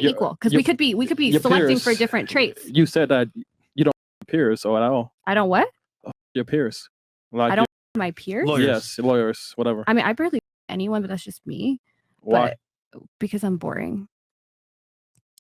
equal because we could be selecting for different traits. You said that you don't have peers or at all. I don't what? Your peers. Like I don't my peers. Lawyers. Yes, lawyers, whatever. I mean, I barely anyone, but that's just me. Why? But because I'm boring.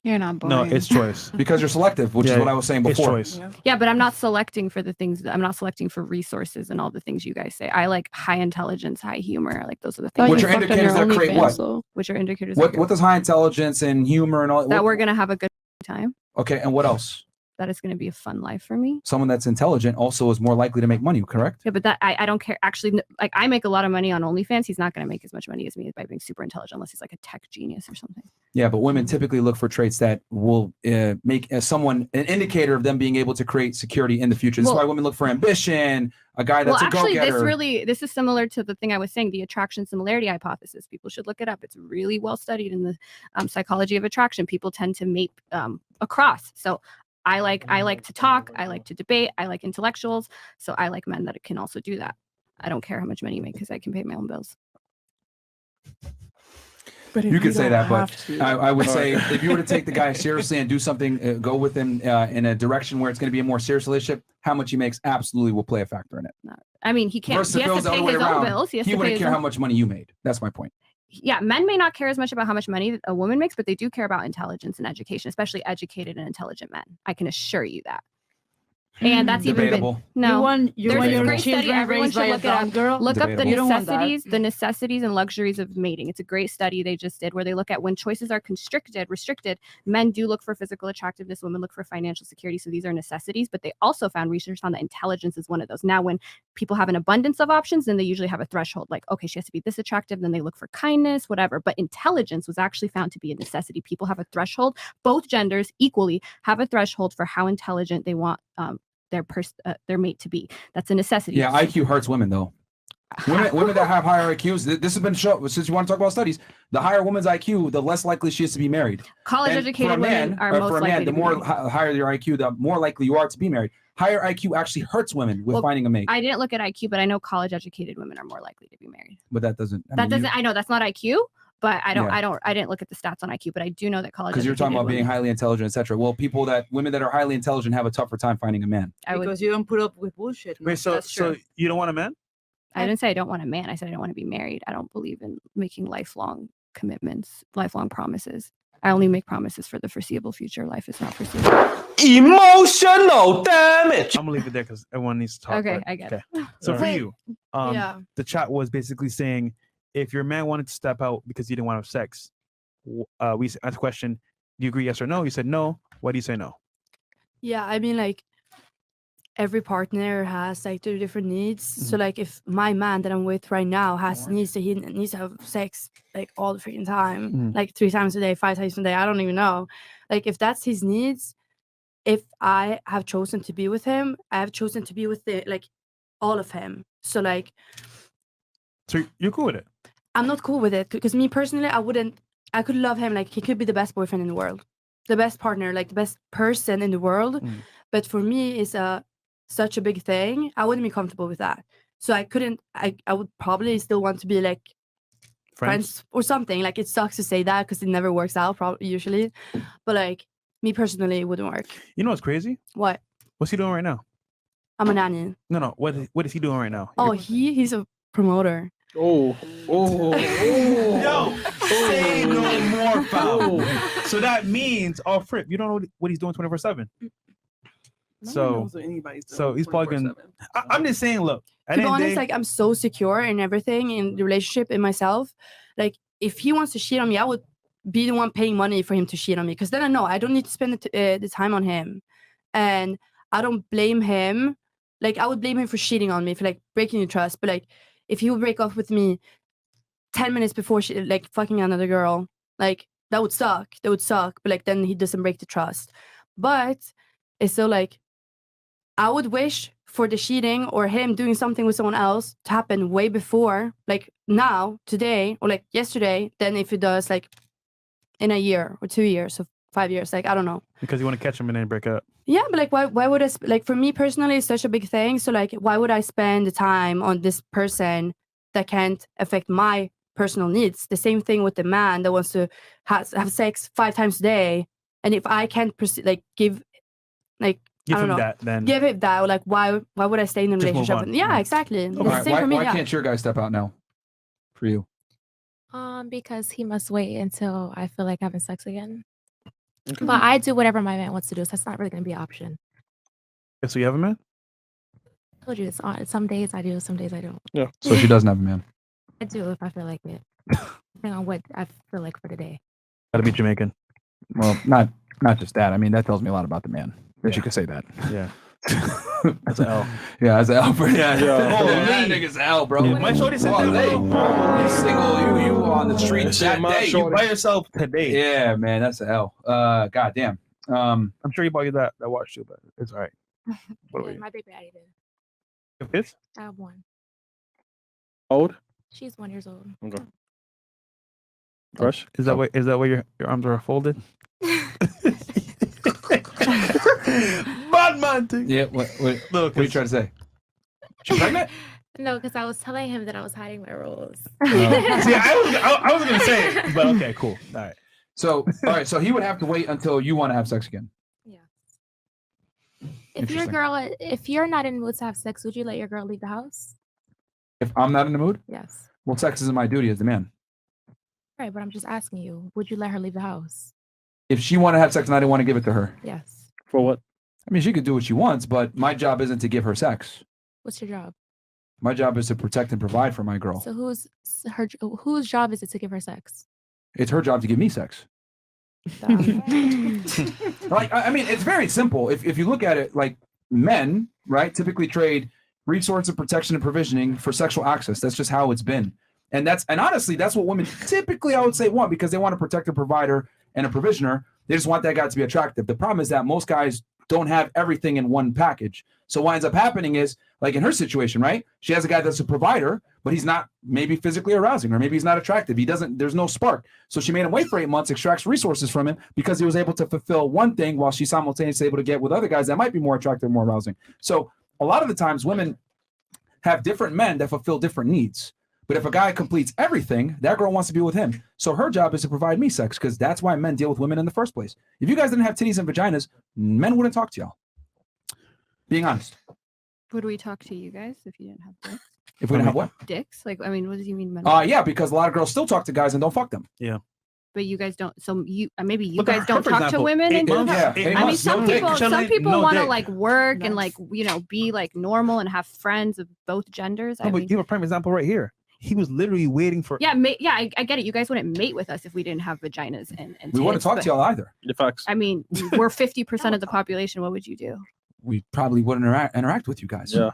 You're not boring. No, it's choice. Because you're selective, which is what I was saying It's before. choice. Yeah, but I'm not selecting for the things. I'm not selecting for resources and all the things you guys say. I like high intelligence, high humor. Like those are the things. Which are indicators that create what? Which are indicators. What does high intelligence and humor and all that we're gonna have a good time. Okay, and what else? That is going to be a fun life for me. Someone that's intelligent also is more likely to make money, correct? Yeah, but that I don't care. Actually, like I make a lot of money on OnlyFans. He's not going to make as much money as me by being super intelligent unless he's like a tech genius or something. Yeah, but women typically look for traits that will make someone an indicator of them being able to create security in the future. This is why women look for ambition, a guy that's a go-getter. This is similar to the thing I was saying, the attraction similarity hypothesis. People should look it up. It's really well studied in the psychology of attraction. People tend to mate across. So I like to talk. I like to debate. I like intellectuals. So I like men that can also do that. I don't care how much money you make because I can pay my own bills. But you could say that, but I would say if you were to take the guy seriously and do something, go with him in a direction where it's going to be a more serious relationship, how much he makes absolutely will play a factor in it. I mean, he can't. Versus he has to pay his own bills. He wouldn't care how much money you made. That's my point. Yeah, men may not care as much about how much money a woman makes, but they do care about intelligence and education, especially educated and intelligent men. I can assure you that. And that's debatable. Even been no. You want your children everyone raised by a dog girl? Look up the necessities, and luxuries of mating. It's a great study they just did where they look at when choices are restricted, men do look for physical attractiveness, women look for financial security. So these are necessities, but they also found research on that intelligence is one of those. Now, when people have an abundance of options, then they usually have a threshold like, okay, she has to be this attractive. Then they look for kindness, whatever. But intelligence was actually found to be a necessity. People have a threshold. Both genders equally have a threshold for how intelligent they want their mate to be. That's a necessity. Yeah, IQ hurts women though. Women that have higher IQs, this has been shown, since you want to talk about studies, the higher woman's IQ, the less likely she is to be married. College educated women are most likely the more higher your IQ, the more likely you are to be married. Higher IQ actually hurts women with finding a mate. I didn't look at IQ, but I know college educated women are more likely to be married. But that doesn't. I know that's not IQ. But I didn't look at the stats on IQ, but I do know that college. Because you're talking about being highly intelligent, etc. Well, women that are highly intelligent have a tougher time finding a man. Because you don't put up with bullshit. Wait, so you don't want a man? I didn't say I don't want a man. I said I don't want to be married. I don't believe in making lifelong commitments, lifelong promises. I only make promises for the foreseeable future. Life is not foreseeable. Emotional damage. I'm gonna leave it there because everyone needs to talk. Okay, right? I get it. So for you, the chat was basically saying, if your man wanted to step out because he didn't want to have sex, we asked the question, do you agree yes or no? You said no. Why do you say no? Yeah, I mean, like, every partner has like their different needs. So like if my man that I'm with right now has needs that he needs to have sex like all the freaking time, like 3 times a day, 5 times a day, I don't even know. Like if that's his needs, if I have chosen to be with him, I have chosen to be with all of him. So like, so you're cool with it? I'm not cool with it because me personally, I could love him. Like he could be the best boyfriend in the world, the best partner, like the best person in the world. But for me, it's such a big thing. I wouldn't be comfortable with that. So I would probably still want to be like friends or something. Like it sucks to say that because it never works out usually. But like me personally, it wouldn't work. You know what's crazy? What? What's he doing right now? I'm a nanny. No. What is he doing right now? Oh, he's a promoter. Yo, say no more, foul. So that means, Fripp, you don't know what he's doing 24/7. So he's probably gonna. I'm just saying, look. To be honest, like I'm so secure in everything in the relationship, in myself. Like if he wants to cheat on me, I would be the one paying money for him to cheat on me, because then I know I don't need to spend the time on him, and I don't blame him. Like I would blame him for cheating on me, for like breaking the trust. But like if he would break off with me 10 minutes before she like fucking another girl, like that would suck. That would suck. But like then he doesn't break the trust. But it's still like I would wish for the cheating or him doing something with someone else to happen way before, like now, today, or like yesterday, than if it does like in a year or 2 years or 5 years. Like I don't know. Because you want to catch him and then break up. Yeah, but like why would I like for me personally it's such a big thing. So like why would I spend the time on this person that can't affect my personal needs. The same thing with the man that wants to have sex 5 times a day, and if I can't give I don't him know, that, then give it that, like why would I stay in a Just move relationship? on. Yeah, Yeah. exactly. It's All the right, same for me. why Yeah. can't your guy step out now? For you, Because he must wait until I feel like having sex again. Okay. But I do whatever my man wants to do, so that's not really gonna be an option. so you have a man? I told you it's on. Some days I do, some days I don't. Yeah. so she doesn't have a man. I do if I feel like it, depending on what I feel like for the day. Gotta be Jamaican. Well, not just that. I mean, that tells me a lot about the man that Yeah. you could say that. Yeah. That's an L. Yeah, that's an L. For, yeah, Yeah. Holy Holy. nigga's L, bro. Yeah. My shorty said that, Hey, bro. you single, you on the street Shit, that my day. shorty. By yourself today. Yeah, man, that's an L. God damn. I'm sure you bought you that watch too, but it's all right. What about Yeah, you? my baby daddy did. You have kids? I have one. Old? She's 1 year old. Okay. Fresh? Is that why your arms are folded? Bad man thing. Yeah, what Look, are you trying to say? She pregnant? No, because I was telling him that I was hiding my roles. See, I was gonna say it, but okay, cool. All right. So, all right, so he would have to wait until you want to have sex again. If you're not in the mood to have sex, would you let your girl leave the house? If I'm not in the mood, Yes. well, sex isn't my duty as the man. Right, but I'm just asking you, would you let her leave the house? If she wanted to have sex and I didn't want to give it to her, Yes. For what? I mean, she could do what she wants, but my job isn't to give her sex. What's your job? My job is to protect and provide for my girl. So whose job is it to give her sex? It's her job to give me sex. Like, I mean, it's very simple. If you look at it, like men, right, typically trade resource of protection and provisioning for sexual access. That's just how it's been. And honestly, that's what women typically, I would say, want, because they want to protect a provider and a provisioner. They just want that guy to be attractive. The problem is that most guys don't have everything in one package. So what ends up happening is, like in her situation, right? She has a guy that's a provider, but he's not maybe physically arousing, or maybe he's not attractive. There's no spark. So she made him wait for 8 months, extracts resources from him because he was able to fulfill one thing while she's simultaneously able to get with other guys that might be more attractive, more arousing. So a lot of the times women have different men that fulfill different needs. But if a guy completes everything, that girl wants to be with him. So her job is to provide me sex, because that's why men deal with women in the first place. If you guys didn't have titties and vaginas, men wouldn't talk to y'all. Being honest. Would we talk to you guys if you didn't have dicks? If we didn't have what? Dicks? Like, I mean, what does he mean? Yeah, because a lot of girls still talk to guys and don't fuck them. Yeah. But you guys don't. So you maybe you Look at guys her, don't for talk to example, women 8 and do months, that. Yeah, 8 8 I mean, months, some no dick. people Chilling, no want to dick. like work and like be like normal and have friends of both genders. No, I but mean, you have a prime example right here. He was literally waiting for. yeah, I get it. You guys wouldn't mate with us if we didn't have vaginas and We wouldn't tits, talk but- to y'all either. The facts. I mean, we're 50% of the population. What would you do? We probably wouldn't interact with you guys. Yeah.